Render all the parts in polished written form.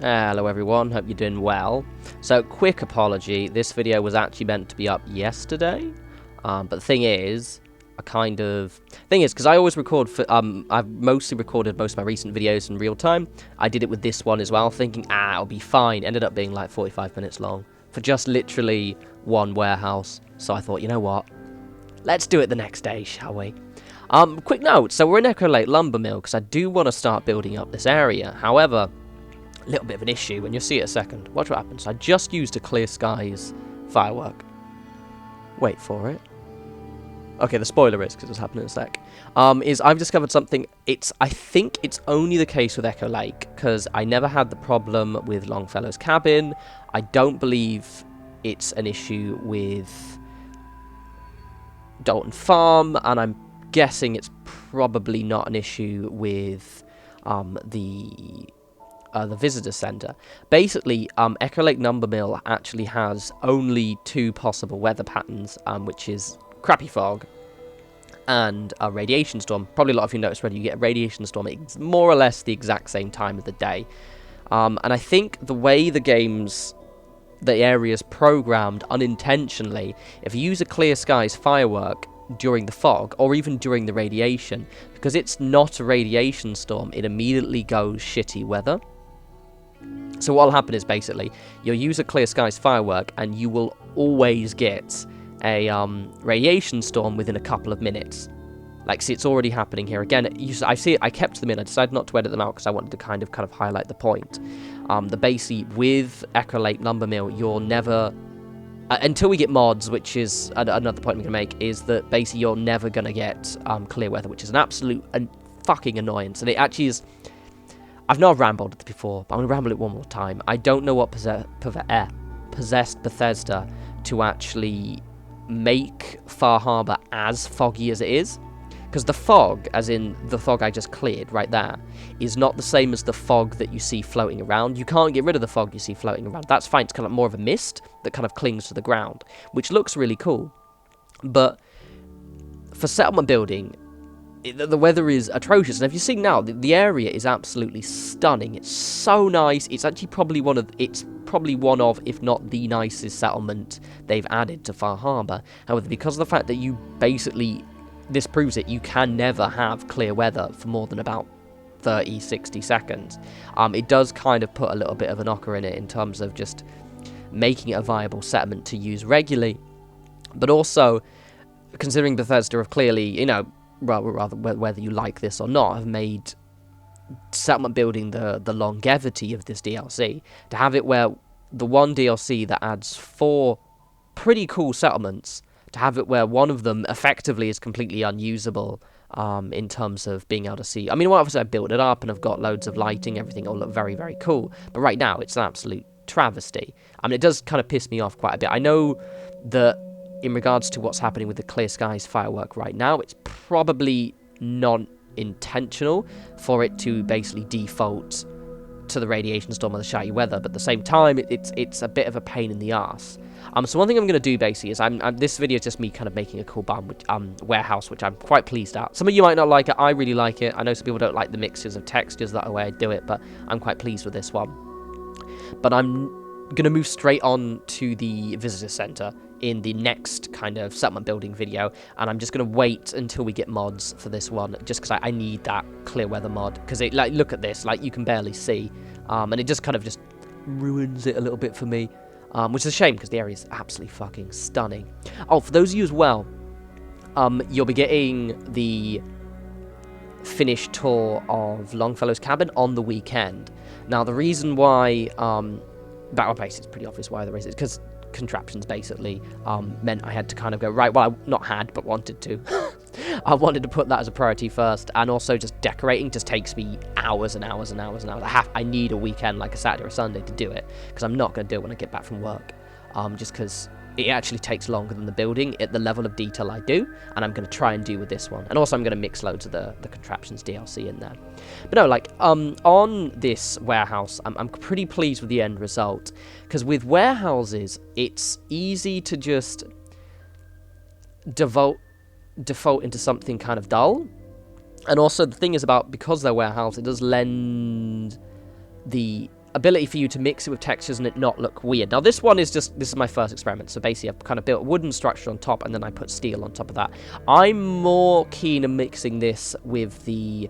Hello everyone, hope you're doing well. So, quick apology, this video was actually meant to be up yesterday, but the thing is, because I always record, I've mostly recorded most of my recent videos in real time. I did it with this one as well, thinking, it'll be fine. Ended up being like 45 minutes long, for just literally one warehouse. So I thought, you know what, let's do it the next day, shall we? Quick note, so we're in Echo Lake Lumber Mill, because I do want to start building up this area. However, a little bit of an issue, and you'll see it a second. Watch what happens. I just used a clear skies firework. Wait for it. Okay, the spoiler is, because it's happening in a sec, is I've discovered something. I think it's only the case with Echo Lake, because I never had the problem with Longfellow's cabin. I don't believe it's an issue with Dalton Farm, and I'm guessing it's probably not an issue with the visitor center. Basically, Echo Lake Lumber Mill actually has only two possible weather patterns, which is crappy fog and a radiation storm. Probably a lot of you noticed when you get a radiation storm, it's more or less the exact same time of the day. And I think the way the area's programmed unintentionally, if you use a clear skies firework during the fog, or even during the radiation, because it's not a radiation storm, it immediately goes shitty weather. So what'll happen is basically, you'll use a clear skies firework, and you will always get a radiation storm within a couple of minutes. Like, see, it's already happening here. Again, I see it, I kept them in, I decided not to edit them out, because I wanted to kind of highlight the point. The basically, with Echo Lake Lumber Mill, you're never... until we get mods, which is another point I'm going to make, is that basically you're never going to get clear weather, which is an absolute fucking annoyance. And it actually is... I've not rambled it before, but I'm going to ramble it one more time. I don't know what possessed Bethesda to actually make Far Harbor as foggy as it is. Because the fog, as in the fog I just cleared right there, is not the same as the fog that you see floating around. You can't get rid of the fog you see floating around. That's fine. It's kind of more of a mist that kind of clings to the ground, which looks really cool. But for settlement building, the weather is atrocious. And if you see now, the area is absolutely stunning. It's so nice. It's actually probably one of, if not the nicest settlement they've added to Far Harbor. However, because of the fact that you basically... This proves it, you can never have clear weather for more than about 30, 60 seconds. It does kind of put a little bit of a knocker in it in terms of just making it a viable settlement to use regularly. But also, considering Bethesda have clearly, rather whether you like this or not, have made settlement building the longevity of this DLC. To have it where the one DLC that adds 4 pretty cool settlements, to have it where one of them effectively is completely unusable in terms of being able to see. I mean, obviously I built it up and I've got loads of lighting, everything will look very, very cool. But right now, it's an absolute travesty. I mean, it does kind of piss me off quite a bit. I know that in regards to what's happening with the Clear Skies firework right now, it's probably not intentional for it to basically default to the radiation storm or the shitty weather, but at the same time, it's a bit of a pain in the arse. So one thing I'm going to do basically is this video is just me kind of making a cool warehouse, which I'm quite pleased at. Some of you might not like it. I really like it. I know some people don't like the mixtures of textures, that way I do it, but I'm quite pleased with this one. But I'm going to move straight on to the visitor center in the next kind of settlement building video, and I'm just going to wait until we get mods for this one, just because I need that clear weather mod, because look at this, you can barely see, and it just kind of just ruins it a little bit for me. Which is a shame, because the area is absolutely fucking stunning. Oh, for those of you as well, you'll be getting the finished tour of Longfellow's cabin on the weekend. Now, the reason why, it's pretty obvious why there is, it's because Contraptions basically meant I had to kind of go, right, well, I not had, but wanted to. I wanted to put that as a priority first, and also just decorating just takes me hours and hours and hours and hours. I need a weekend, like a Saturday or Sunday, to do it, because I'm not going to do it when I get back from work, just because it actually takes longer than the building at the level of detail I do, and I'm going to try and do with this one. And also I'm going to mix loads of the Contraptions DLC in there. But no, on this warehouse, I'm pretty pleased with the end result, because with warehouses, it's easy to just default into something kind of dull. And also the thing is because they're warehouse, it does lend the ability for you to mix it with textures and it not look weird. Now this one is this is my first experiment, so basically I've kind of built a wooden structure on top and then I put steel on top of that. I'm more keen on mixing this with the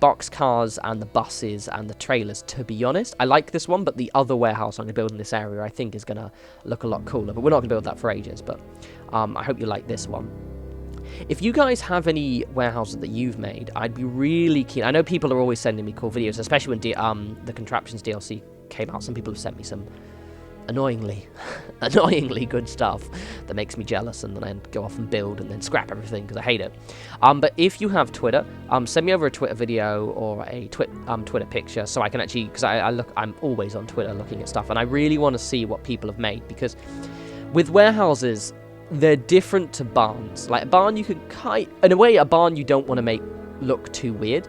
box cars and the buses and the trailers, to be honest. I like this one, but the other warehouse I'm going to build in this area I think is going to look a lot cooler, but we're not going to build that for ages. But I hope you like this one. If you guys have any warehouses that you've made, I'd be really keen. I know people are always sending me cool videos, especially when the Contraptions DLC came out. Some people have sent me some annoyingly good stuff that makes me jealous, and then I go off and build and then scrap everything because I hate it. But if you have Twitter, send me over a Twitter video or a Twitter picture so I can actually, because I'm always on Twitter looking at stuff, and I really want to see what people have made, because with warehouses, they're different to barns. Like a barn, you can in a way, a barn you don't want to make look too weird.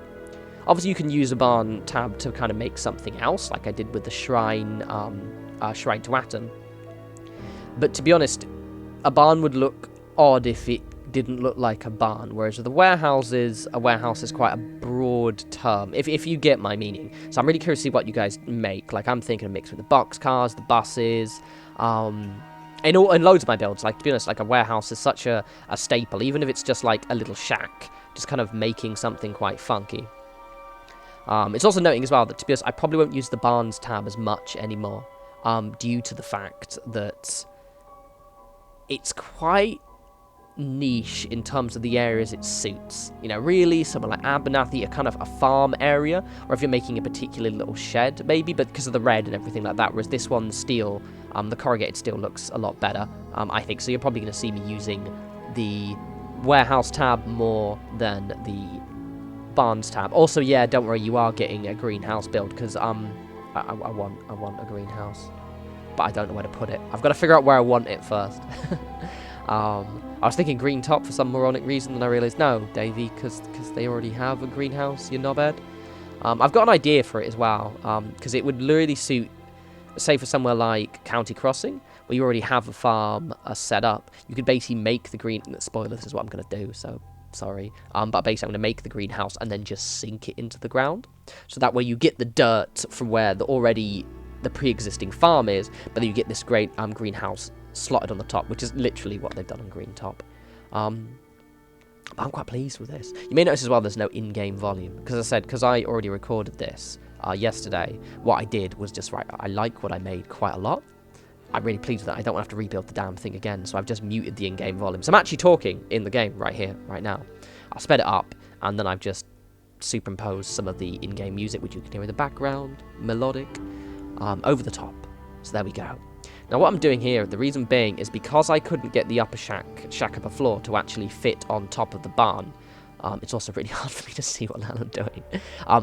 Obviously, you can use a barn tab to kind of make something else, like I did with the shrine, shrine to Atom. But to be honest, a barn would look odd if it didn't look like a barn, whereas with the warehouses, a warehouse is quite a broad term, if you get my meaning. So I'm really curious to see what you guys make. Like, I'm thinking of mix with the box cars, the buses, in loads of my builds. Like, to be honest, like a warehouse is such a staple, even if it's just like a little shack, just kind of making something quite funky. It's also noting as well that, to be honest, I probably won't use the barns tab as much anymore, due to the fact that it's quite niche in terms of the areas it suits. You know, really, somewhere like Abernathy, a kind of a farm area, or if you're making a particular little shed, maybe, but because of the red and everything like that, whereas this one, steel, the corrugated steel looks a lot better, I think. So you're probably going to see me using the warehouse tab more than the barns tab. Also, yeah, don't worry, you are getting a greenhouse build, because I want a greenhouse, but I don't know where to put it. I've got to figure out where I want it first. I was thinking green top for some moronic reason, and I realised, no, Davey, because they already have a greenhouse, you knobhead. I've got an idea for it as well, because it would literally suit, say, for somewhere like County Crossing, where you already have a farm set up. You could basically make the green... Spoiler, this is what I'm going to do, so sorry. But basically, I'm going to make the greenhouse and then just sink it into the ground. So that way you get the dirt from where the pre-existing farm is, but then you get this great greenhouse slotted on the top, which is literally what they've done on Green Top. I'm quite pleased with this. You may notice as well there's no in-game volume, because as I said, because I already recorded this yesterday, what I did was just, right, I like what I made quite a lot. I'm really pleased with that. I don't want to have to rebuild the damn thing again, so I've just muted the in-game volume. So I'm actually talking in the game right here, right now. I'll sped it up, and then I've just superimposed some of the in-game music, which you can hear in the background, melodic, over the top. So there we go. Now what I'm doing here, the reason being, is because I couldn't get the upper shack upper floor to actually fit on top of the barn. It's also really hard for me to see what the hell I'm doing.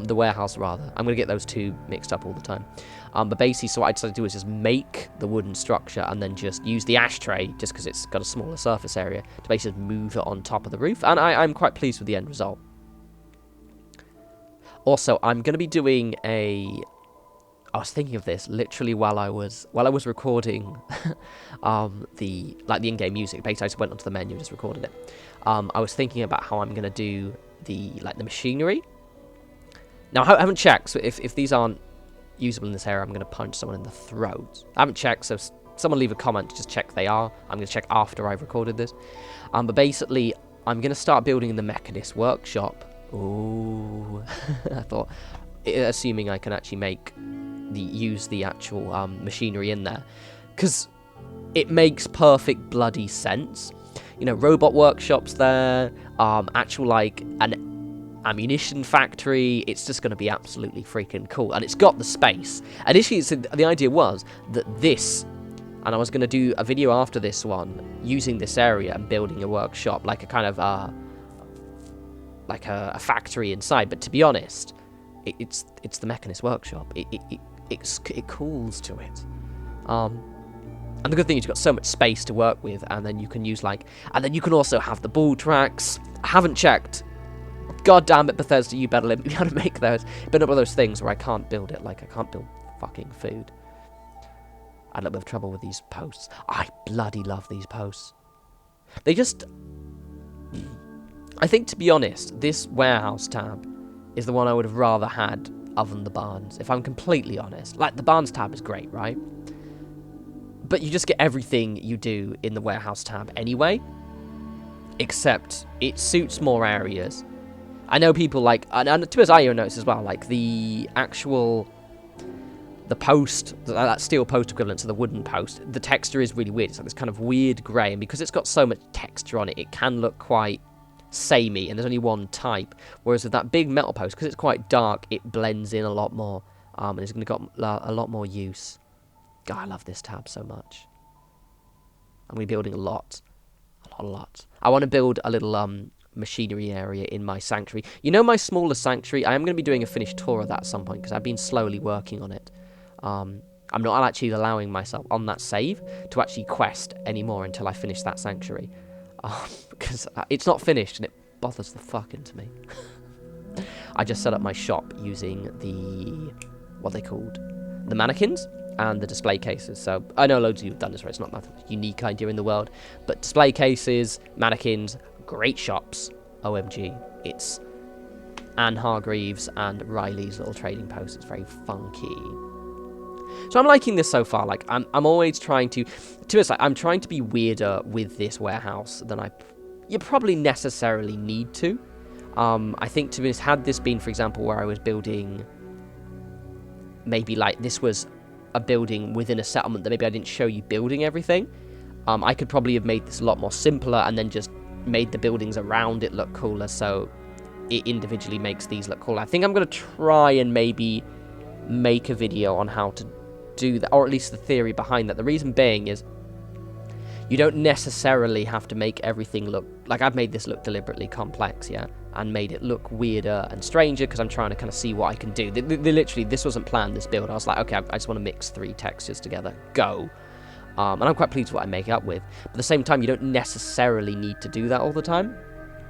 The warehouse, rather. I'm going to get those two mixed up all the time. But basically, so what I decided to do is just make the wooden structure and then just use the ashtray, just because it's got a smaller surface area, to basically move it on top of the roof. And I'm quite pleased with the end result. Also, I'm going to be doing I was thinking of this literally while I was recording the in-game music. Basically, I just went onto the menu and just recorded it. I was thinking about how I'm gonna do the machinery. Now I haven't checked, so if these aren't usable in this area, I'm gonna punch someone in the throat. I haven't checked, so someone leave a comment to just check they are. I'm gonna check after I've recorded this. But basically, I'm gonna start building the Mechanist workshop. Ooh, I thought, assuming I can actually use the actual machinery in there, because it makes perfect bloody sense. You know, robot workshops there, actual like an ammunition factory. It's just going to be absolutely freaking cool, and it's got the space. Initially, the idea was that this, and I was going to do a video after this one using this area and building a workshop, like a kind of like a factory inside. But to be honest, it's the Mechanist workshop. It calls to it. And the good thing is you've got so much space to work with, and then you can use and then you can also have the ball tracks. I haven't checked. God damn it, Bethesda, you better let me how to make those. But not one of those things where I can't build it, like I can't build fucking food. I had a little bit of trouble with these posts. I bloody love these posts. They just... I think, to be honest, this warehouse tab is the one I would have rather had other than the barns, if I'm completely honest. Like, the barns tab is great, right? But you just get everything you do in the warehouse tab anyway, except it suits more areas. I know people like, and to be honest, I even noticed as well, like the post, that steel post equivalent to the wooden post, the texture is really weird. It's like this kind of weird grey, and because it's got so much texture on it, it can look quite samey, and there's only one type. Whereas with that big metal post, because it's quite dark, it blends in a lot more, and it's going to got a lot more use. God, I love this tab so much. I'm going to be building a lot. A lot. I want to build a little machinery area in my sanctuary. You know, my smaller sanctuary, I am going to be doing a finished tour of that at some point, because I've been slowly working on it. I'm not actually allowing myself on that save to actually quest anymore until I finish that sanctuary. Because it's not finished and it bothers the fuck into me. I just set up my shop using the, what are they called? The mannequins and the display cases. So I know loads of you have done this, right? It's not a unique idea in the world. But display cases, mannequins, great shops. OMG. It's Anne Hargreaves and Riley's little trading post. It's very funky. So I'm liking this so far. Like, I'm always trying to be honest, like, I'm trying to be weirder with this warehouse than you probably necessarily need to. I think, to be honest, had this been, for example, where I was building, maybe like this was a building within a settlement that maybe I didn't show you building everything, I could probably have made this a lot more simpler and then just made the buildings around it look cooler, so it individually makes these look cooler. I think I'm going to try and maybe make a video on how to do that, or at least the theory behind that. The reason being is you don't necessarily have to make everything look like, I've made this look deliberately complex, yeah, and made it look weirder and stranger because I'm trying to kind of see what I can do. Literally, this wasn't planned, this build. I was like, okay, I just want to mix 3 textures together, go. And I'm quite pleased with what I make it up with. But at the same time, you don't necessarily need to do that all the time.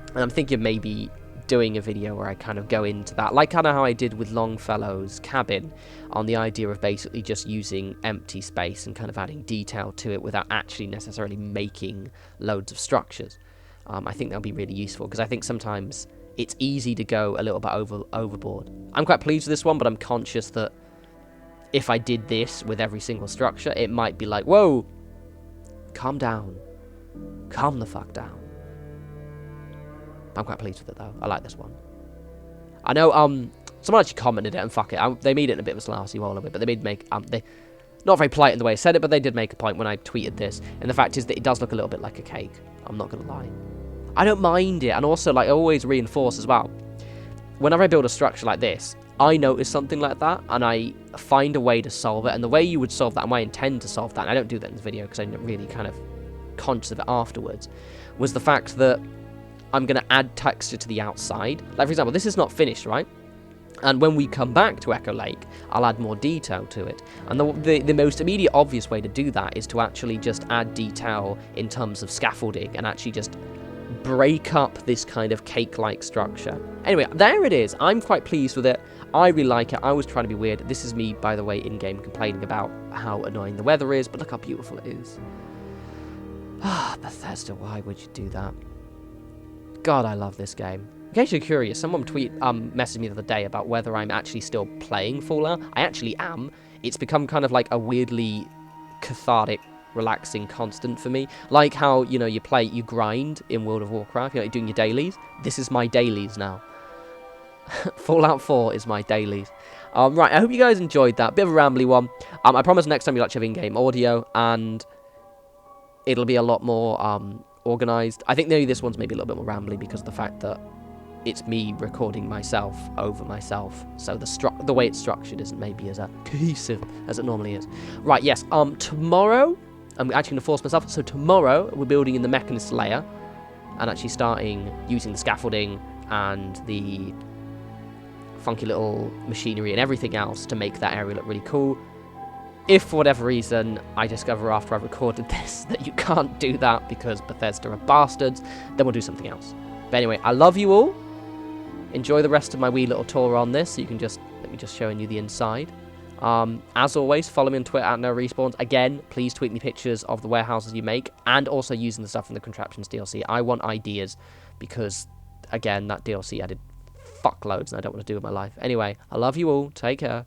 And I'm thinking maybe doing a video where I kind of go into that, like kind of how I did with Longfellow's cabin, on the idea of basically just using empty space and kind of adding detail to it without actually necessarily making loads of structures. I think that'll be really useful, because I think sometimes it's easy to go a little bit overboard. I'm quite pleased with this one, but I'm conscious that if I did this with every single structure, it might be like, whoa, calm down, calm the fuck down. I'm quite pleased with it though. I like this one. I know someone actually commented it, and fuck it, they made it in a bit of a slarsy roll of it, but they did make they not very polite in the way I said it, but they did make a point when I tweeted this, and the fact is that it does look a little bit like a cake. I'm not gonna lie. I don't mind it, and also, like, I always reinforce as well, whenever I build a structure like this, I notice something like that, and I find a way to solve it, and the way you would solve that, and I intend to solve that, and I don't do that in this video because I'm really kind of conscious of it afterwards, was the fact that I'm going to add texture to the outside. Like, for example, this is not finished, right? And when we come back to Echo Lake, I'll add more detail to it. And the most immediate obvious way to do that is to actually just add detail in terms of scaffolding and actually just break up this kind of cake-like structure. Anyway, there it is. I'm quite pleased with it. I really like it. I was trying to be weird. This is me, by the way, in-game complaining about how annoying the weather is, but look how beautiful it is. Ah, Bethesda, why would you do that? God, I love this game. In case you're curious, someone messaged me the other day about whether I'm actually still playing Fallout. I actually am. It's become kind of like a weirdly cathartic, relaxing constant for me. Like how, you know, you grind in World of Warcraft, you know, you're doing your dailies. This is my dailies now. Fallout 4 is my dailies. Right, I hope you guys enjoyed that. Bit of a rambly one. I promise next time you'll actually have in-game audio, and it'll be a lot more organised. I think maybe this one's maybe a little bit more rambly because of the fact that it's me recording myself over myself, so the way it's structured isn't maybe as cohesive as it normally is. Right, yes, tomorrow, I'm actually going to force myself, so tomorrow we're building in the Mechanist layer, and actually starting using the scaffolding and the funky little machinery and everything else to make that area look really cool. If for whatever reason I discover after I've recorded this that you can't do that because Bethesda are bastards, then we'll do something else. But anyway, I love you all. Enjoy the rest of my wee little tour on this, so you can let me just showing you the inside. As always, follow me on Twitter at norespawns. Again, please tweet me pictures of the warehouses you make, and also using the stuff from the Contraptions DLC. I want ideas, because, again, that DLC added fuckloads and I don't want to do with my life. Anyway, I love you all. Take care.